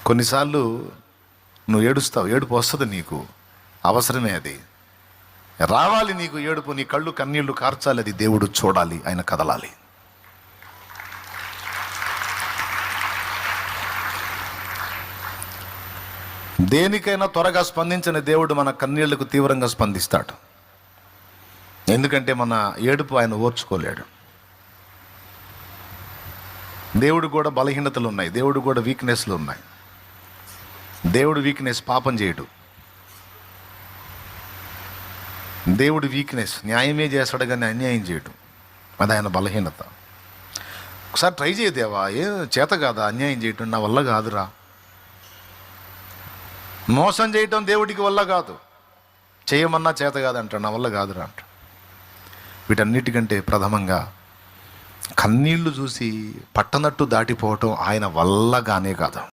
కొన్నిసార్లు నువ్వు ఏడుస్తావు, ఏడుపు వస్తుంది, నీకు అవసరమే అది, రావాలి నీకు ఏడుపు, నీ కళ్ళు కన్నీళ్లు కార్చాలి, అది దేవుడు చూడాలి, ఆయన కదలాలి. దేనికైనా త్వరగా స్పందించిన దేవుడు మన కన్నీళ్లకు తీవ్రంగా స్పందిస్తాడు. ఎందుకంటే మన ఏడుపు ఆయన ఓర్చుకోలేడు. దేవుడు కూడా బలహీనతలు ఉన్నాయి, దేవుడు కూడా వీక్నెస్లు ఉన్నాయి. దేవుడు వీక్నెస్ పాపం చేయడు. దేవుడు వీక్నెస్ న్యాయమే చేస్తాడు కానీ అన్యాయం చేయడు, అది ఆయన బలహీనత. ఒకసారి ట్రై చేయదేవా, ఏ చేత కాదా అన్యాయం చేయటం, నా వల్ల కాదురా. మోసం చేయటం దేవుడికి వల్ల కాదు, చేయమన్నా చేత కాదంట, నా వల్ల కాదురా అంట. వీటన్నిటికంటే ప్రథమంగా కన్నీళ్లు చూసి పట్టనట్టు దాటిపోవటం ఆయన వల్ల కానే కాదు.